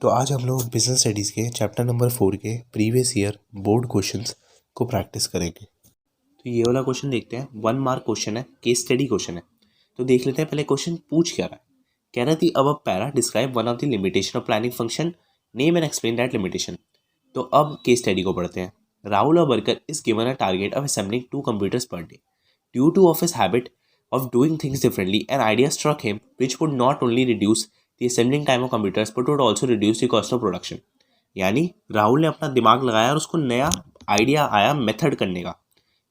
तो आज हम लोग बिजनेस स्टडीज़ के चैप्टर नंबर 4 के प्रीवियस ईयर बोर्ड क्वेश्चंस को प्रैक्टिस करेंगे। तो ये वाला क्वेश्चन देखते हैं, 1 मार्क क्वेश्चन है, केस स्टडी क्वेश्चन है। तो देख लेते हैं पहले क्वेश्चन पूछ क्या रहा है। कह रहा थी अब para describe one of the limitation of planning function, name and explain that limitation. तो अब केस स्टडी को पढ़ते हैं। राहुल और worker is given a target of assembling 2 computers per day. Due to of his habit of doing things differently, an idea struck him which would not only reduce the assembling time of computers but would also reduce the cost of production. यानी राहुल ने अपना दिमाग लगाया और उसको नया idea आया method करने का,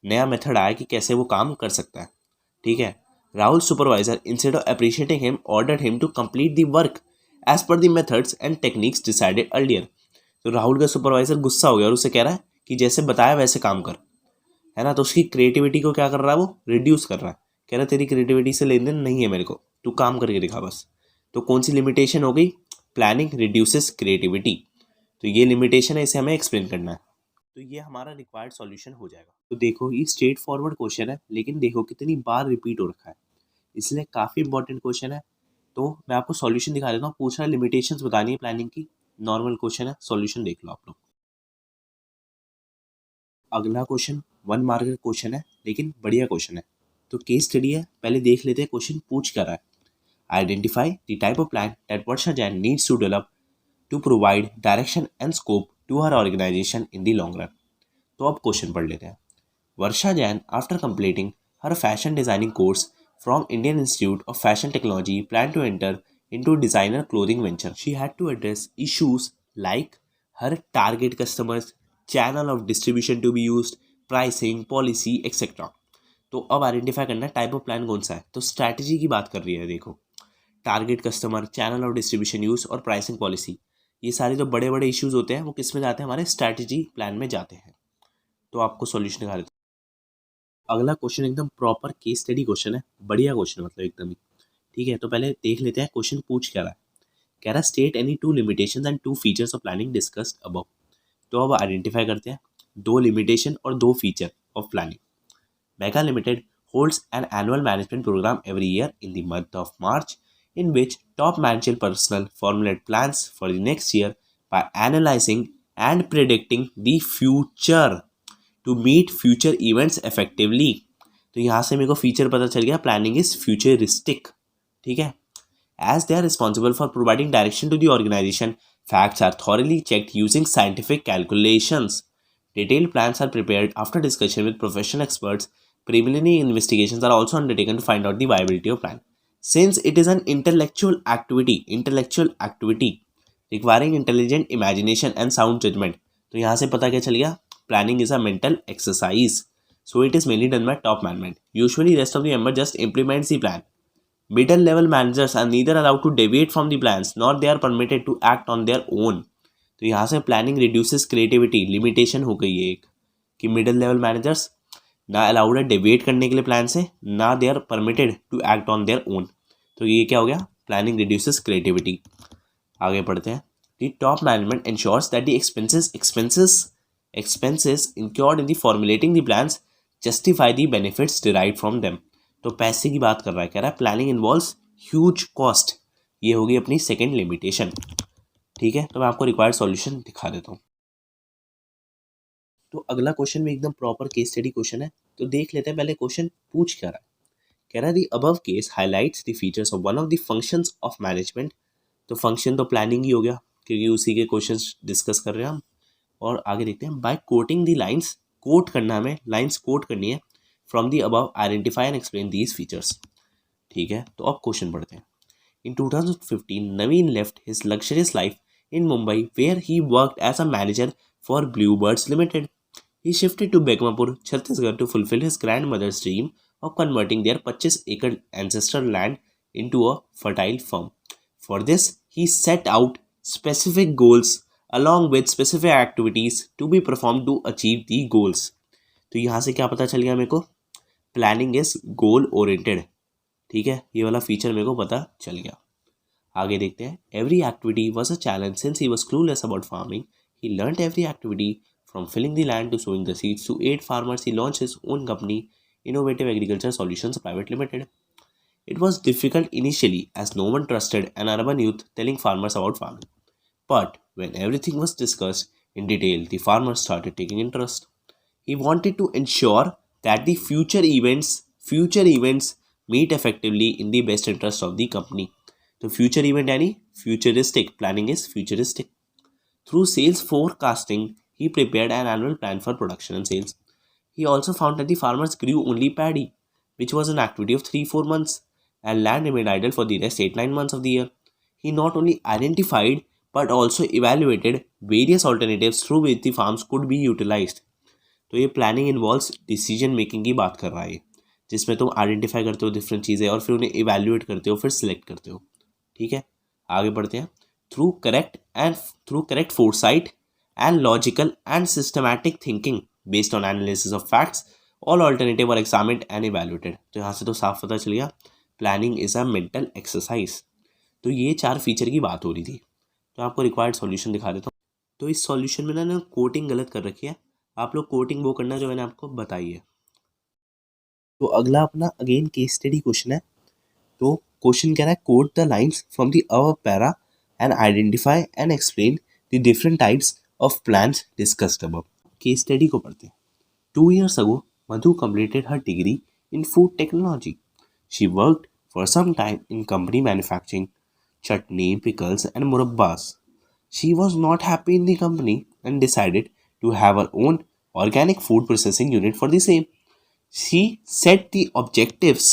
नया मेथड आया कि कैसे वो काम कर सकता है। ठीक है, Rahul supervisor instead of appreciating him ordered him to complete the work as per the methods and techniques decided earlier. तो राहुल का सुपरवाइजर गुस्सा हो गया और उसे कह रहा है कि जैसे बताया वैसे काम कर, है ना। तो उसकी क्रिएटिविटी को क्या कर रहा है, वो रिड्यूस कर रहा है। कह रहा है तेरी क्रिएटिविटी से लेन देन नहीं है मेरे को, तू काम करके दिखा बस। तो कौन सी लिमिटेशन हो गई, प्लानिंग रिड्यूसेस क्रिएटिविटी। तो ये लिमिटेशन है, इसे हमें एक्सप्लेन करना है। तो ये हमारा रिक्वायर्ड सॉल्यूशन हो जाएगा। तो देखो ये स्ट्रेट फॉरवर्ड क्वेश्चन है, लेकिन देखो कितनी बार रिपीट हो रखा है, इसलिए काफ़ी इंपॉर्टेंट क्वेश्चन है। तो मैं आपको सॉल्यूशन दिखा देता हूँ। पूछ रहा है लिमिटेशंस बतानी है प्लानिंग की, नॉर्मल क्वेश्चन है, सॉल्यूशन देख लो आप लोग। अगला क्वेश्चन 1 मार्क का क्वेश्चन है, लेकिन बढ़िया क्वेश्चन है। तो केस स्टडी है, पहले देख लेते हैं क्वेश्चन पूछ क्या रहा है। Identify the type of plan that Varsha Jain needs to develop to provide direction and scope to her organisation in the long run. तो अब क्वेश्चन पढ़ लेते हैं। Varsha Jain after completing her fashion designing course from Indian Institute of Fashion Technology plan to enter into designer clothing venture. She had to address issues like her target customers, channel of distribution to be used, pricing, policy, etc. तो अब identify करना है type of plan कौन सा है। तो strategy की बात कर रही है। देखो target customer, channel of distribution use और प्राइसिंग पॉलिसी, ये सारे जो बड़े बड़े इश्यूज होते हैं वो किस में जाते हैं, हमारे स्ट्रैटेजी प्लान में जाते हैं। तो आपको सॉल्यूशन दिखा देता हूँ। अगला क्वेश्चन एकदम प्रॉपर केस स्टडी क्वेश्चन है, बढ़िया क्वेश्चन मतलब एकदम ही। ठीक है, तो पहले देख लेते हैं क्वेश्चन पूछ क्या रहा है। कह रहा state any 2 limitations and 2 features of planning discussed above. तो अब आइडेंटिफाई करते हैं 2 लिमिटेशन और 2 feature of planning. Mega Limited holds an annual management program every year in the month of March in which top manager personal formulate plans for the next year by analysing and predicting the future to meet future events effectively. तो यहाँ से मेरे को feature पता चल गया, planning is futuristic. ठीक है, as they are responsible for providing direction to the organization, facts are thoroughly checked using scientific calculations. Detailed plans are prepared after discussion with professional experts. Preliminary investigations are also undertaken to find out the viability of plan. Since it is an intellectual activity requiring intelligent imagination and sound judgment. तो यहाँ से पता क्या चल गया, planning is a mental exercise. So it is mainly done by top management. Usually rest of the member just implements the plan. Middle level managers are neither allowed to deviate from the plans nor they are permitted to act on their own. तो यहाँ से planning reduces creativity, limitation हो गई है एक कि middle level managers ना allowed है डेविएट करने के लिए प्लान से, ना they are permitted to act on their own. तो ये क्या हो गया, प्लानिंग रिड्यूसेस क्रिएटिविटी। आगे पढ़ते हैं। The top management ensures that the expenses incurred in the formulating the plans justify the benefits derived from them. तो पैसे की बात कर रहा है, कह रहा है प्लानिंग इन्वॉल्व्स ह्यूज कॉस्ट। ये होगी अपनी सेकंड लिमिटेशन। ठीक है, तो मैं आपको रिक्वायर्ड सॉल्यूशन दिखा देता हूँ। तो अगला क्वेश्चन में एकदम प्रॉपर केस स्टडी क्वेश्चन है। तो देख लेते हैं पहले क्वेश्चन पूछ क्या रहा है। कह रहा है the above case highlights the features of one of the functions of management. तो फंक्शन तो प्लानिंग ही हो गया, क्योंकि उसी के क्वेश्चंस डिस्कस कर रहे हैं हम। और आगे देखते हैं, by quoting the lines, quote करना हमें, लाइन्स कोट करनी है। From the above identify and explain these features. ठीक है, तो अब क्वेश्चन पढ़ते हैं। In 2015, Naveen left his luxurious life in Mumbai, where he worked as a manager for Bluebirds Limited. He shifted to Begmapur, Chhattisgarh, to fulfill his grandmother's dream of converting their 25-acre ancestral land into a fertile farm. For this, he set out specific goals along with specific activities to be performed to achieve the goals. तो यहाँ से क्या पता चल गया मेरे को, planning is goal oriented. ठीक है, ये वाला फीचर मेरे को पता चल गया। आगे देखते हैं। Every activity was a challenge since he was clueless about farming. He learned every activity from filling the land to sowing the seeds to aid farmers. He launch his own company Innovative Agriculture Solutions Private Limited. It was difficult initially as no one trusted an urban youth telling farmers about farming, But when everything was discussed in detail, the farmer started taking interest. He wanted to ensure that the future events meet effectively in the best interest of the company. तो future event यानी futuristic, planning is futuristic. Through sales forecasting, he prepared an annual plan for production and sales. He also found that the farmers grew only paddy, which was an activity of 3-4 months, and land remained idle for the rest 8-9 months of the year. He not only identified but also evaluated various alternatives through which the farms could be utilized. तो ये planning involves decision making की बात कर रहा है, जिसमें तुम identify करते हो डिफरेंट चीज़ें और फिर उन्हें इवैल्यूएट करते हो, फिर सिलेक्ट करते हो. ठीक है, आगे बढ़ते हैं. Through correct foresight and logical and systematic thinking based on analysis of facts, all alternative are examined and evaluated. तो यहाँ से तो साफ पता चल गया planning is a mental exercise. तो ये 4 फीचर की बात हो रही थी. तो आपको रिक्वायर्ड सॉल्यूशन दिखा देता हूँ. तो इस सॉल्यूशन में ना कोटिंग गलत कर रखी है, आप लोग कोटिंग वो करना जो मैंने आपको बताई है. तो अगला अपना अगेन केस स्टडी क्वेश्चन है. तो क्वेश्चन कह रहा है quote the lines from the above para and identify and explain the different types of plans discussed above. Case study को पढ़ते हैं. 2 years ago, Madhu completed her degree in food technology. She worked for some time in company manufacturing chutney, pickles, and murabbas. She was not happy in the company and decided to have her own organic food processing unit for the same. She set the objectives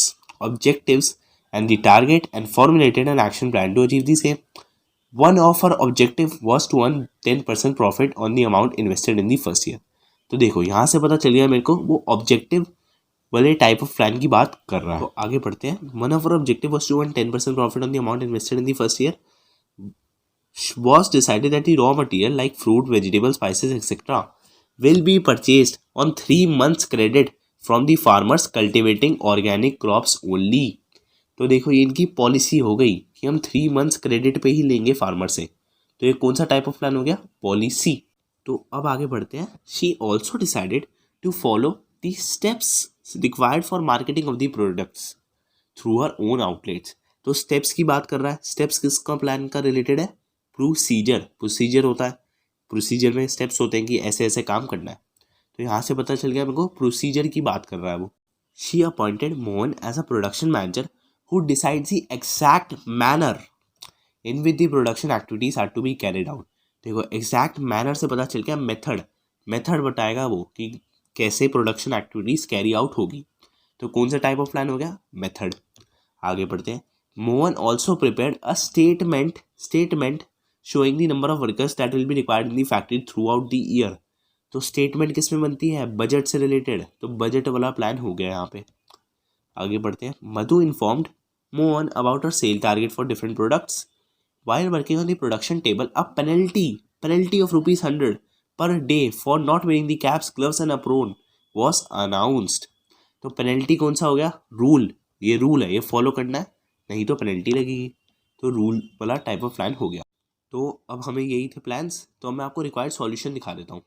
and the target and formulated an action plan to achieve the same. One of her objective was to earn 10% profit on the amount invested in the first year. तो देखो यहाँ से पता चल गया मेरे को वो ऑब्जेक्टिव वाले टाइप ऑफ प्लान की बात कर रहा है. तो आगे पढ़ते हैं. One of our objective was to earn 10% profit on the amount invested in the first year. Was decided that the raw material like fruit, vegetables, spices, etc. will be purchased on 3 months credit from the farmers cultivating organic crops only. तो देखो ये इनकी policy हो गई कि हम 3 months credit पे ही लेंगे फार्मर से. तो ये कौन सा टाइप ऑफ प्लान हो गया? पॉलिसी. तो अब आगे बढ़ते हैं. She also decided to follow the steps required for marketing of the products through her own outlets. तो स्टेप्स की बात कर रहा है. स्टेप्स किसका प्लान का रिलेटेड है? प्रोसीजर होता है. प्रोसीजर में स्टेप्स होते हैं कि ऐसे ऐसे काम करना है. तो यहाँ से पता चल गया मेरे को प्रोसीजर की बात कर रहा है वो. She appointed Mohan as a production manager who decides the exact manner in with the production activities are to be carried out. देखो एग्जैक्ट मैनर से पता चल गया मेथड बताएगा वो कि कैसे प्रोडक्शन एक्टिविटीज कैरी आउट होगी. तो कौन सा टाइप ऑफ प्लान हो गया? मेथड. आगे बढ़ते हैं. Mohan also prepared a statement showing the number of workers that will be required in the factory throughout the year. तो स्टेटमेंट किस में बनती है? बजट से रिलेटेड. तो बजट वाला प्लान हो गया यहाँ पे. आगे बढ़ते हैं. Madhu informed Mohan about her sale target for different products. While working on the production table, a penalty of ₹100 per day for not wearing the caps, gloves and apron was announced. तो penalty कौन सा हो गया? रूल. ये rule है, ये follow करना है, नहीं तो पेनल्टी लगेगी. तो रूल वाला टाइप ऑफ प्लान हो गया. तो अब हमें यही थे प्लान्स. तो मैं आपको रिक्वायर्ड सॉल्यूशन दिखा देता हूँ.